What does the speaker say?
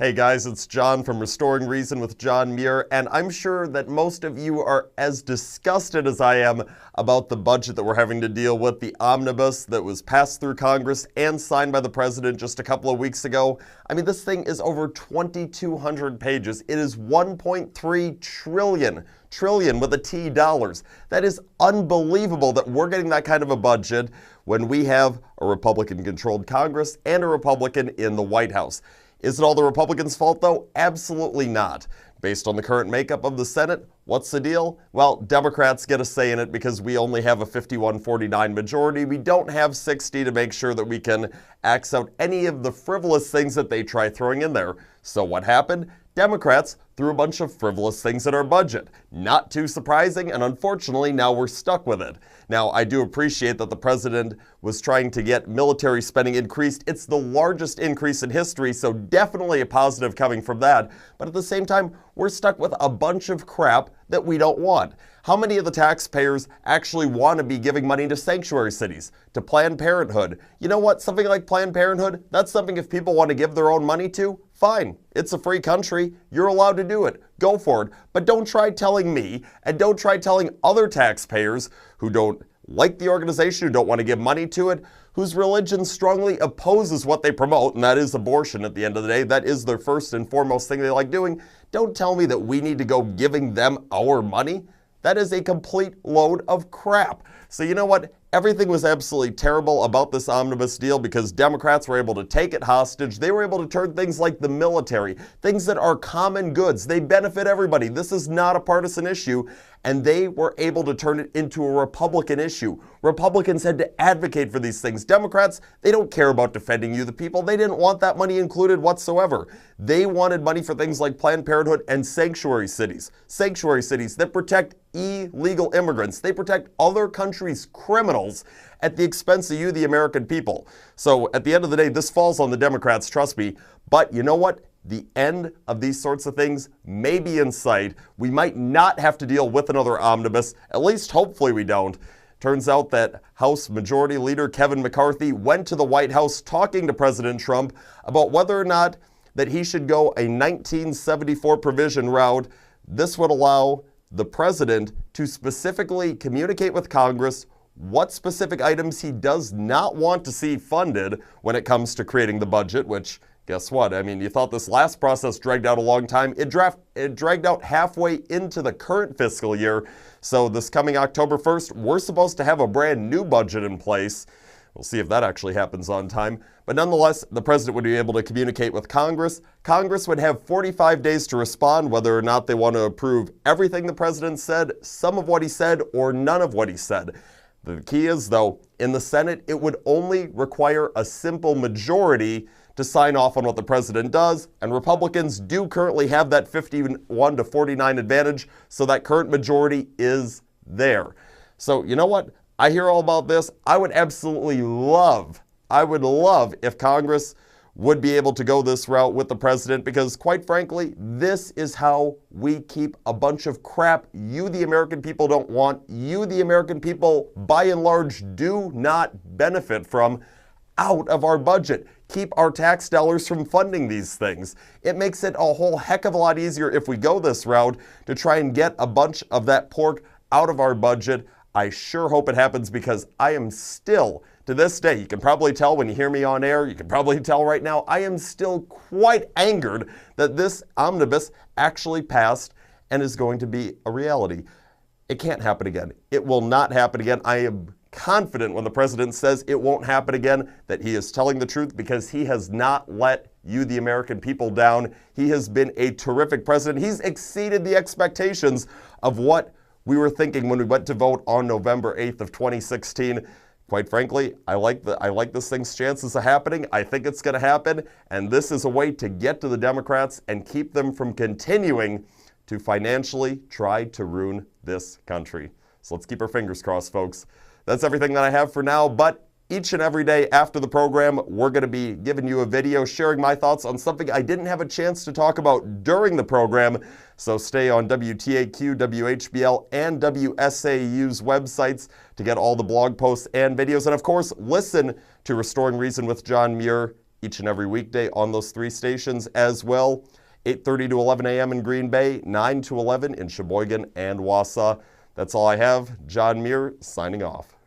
Hey guys, it's John from Restoring Reason with John Muir, and I'm sure that most of you are as disgusted as I am about the budget that we're having to deal with, the Omnibus that was passed through Congress and signed by the President just a couple of weeks ago. I mean, this thing is over 2,200 pages. It is 1.3 trillion with a T dollars. That is unbelievable that we're getting that kind of a budget when we have a Republican-controlled Congress and a Republican in the White House. Is it all the Republicans' fault, though? Absolutely not. Based on the current makeup of the Senate, what's the deal? Well, Democrats get a say in it because we only have a 51-49 majority. We don't have 60 to make sure that we can axe out any of the frivolous things that they try throwing in there. So what happened? Democrats threw a bunch of frivolous things at our budget. Not too surprising, and unfortunately, now we're stuck with it. Now, I do appreciate that the president was trying to get military spending increased. It's the largest increase in history, so definitely a positive coming from that. But at the same time, we're stuck with a bunch of crap that we don't want. How many of the taxpayers actually want to be giving money to sanctuary cities, to Planned Parenthood? You know what? Something like Planned Parenthood, that's something if people want to give their own money to, fine. It's a free country. You're allowed to do it. Go for it. But don't try telling me, and don't try telling other taxpayers who don't like the organization, who don't want to give money to it, whose religion strongly opposes what they promote, and that is abortion at the end of the day. That is their first and foremost thing they like doing. Don't tell me that we need to go giving them our money. That is a complete load of crap. So you know what? Everything was absolutely terrible about this omnibus deal because Democrats were able to take it hostage. They were able to turn things like the military, things that are common goods. They benefit everybody. This is not a partisan issue. And they were able to turn it into a Republican issue. Republicans had to advocate for these things. Democrats, they don't care about defending you, the people. They didn't want that money included whatsoever. They wanted money for things like Planned Parenthood and sanctuary cities. Sanctuary cities that protect illegal immigrants. They protect other countries' criminals at the expense of you, the American people. So at the end of the day, this falls on the Democrats, trust me. But you know what? The end of these sorts of things may be in sight. We might not have to deal with another omnibus. At least hopefully we don't. Turns out that House Majority Leader Kevin McCarthy went to the White House talking to President Trump about whether or not that he should go a 1974 provision route. This would allow the president to specifically communicate with Congress what specific items he does not want to see funded when it comes to creating the budget, which guess what? I mean, you thought this last process dragged out a long time. It dragged out halfway into the current fiscal year. So this coming October 1st, we're supposed to have a brand new budget in place. We'll see if that actually happens on time. But nonetheless, the president would be able to communicate with Congress. Congress would have 45 days to respond whether or not they want to approve everything the president said, some of what he said, or none of what he said. The key is, though, in the Senate, it would only require a simple majority to sign off on what the president does, and Republicans do currently have that 51-49 advantage, so that current majority is there. So you know what? I hear all about this. I would love if Congress would be able to go this route with the president because, quite frankly, this is how we keep a bunch of crap you, the American people, don't want, you, the American people, by and large, do not benefit from, out of our budget. Keep our tax dollars from funding these things. It makes it a whole heck of a lot easier if we go this route to try and get a bunch of that pork out of our budget. I sure hope it happens because I am still, to this day, you can probably tell when you hear me on air, you can probably tell right now, I am still quite angered that this omnibus actually passed and is going to be a reality. It can't happen again. It will not happen again. I am confident when the president says it won't happen again that he is telling the truth because he has not let you, the American people, down. He has been a terrific president. He's exceeded the expectations of what we were thinking when we went to vote on November 8th of 2016. Quite frankly, I like this thing's chances of happening. I think it's going to happen, and this is a way to get to the Democrats and keep them from continuing to financially try to ruin this country. So let's keep our fingers crossed, folks. That's everything that I have for now, but each and every day after the program, we're going to be giving you a video sharing my thoughts on something I didn't have a chance to talk about during the program. So stay on WTAQ, WHBL, and WSAU's websites to get all the blog posts and videos. And of course, listen to Restoring Reason with John Muir each and every weekday on those 3 stations as well. 8:30 to 11 a.m. in Green Bay, 9 to 11 in Sheboygan and Wausau. That's all I have. John Muir signing off.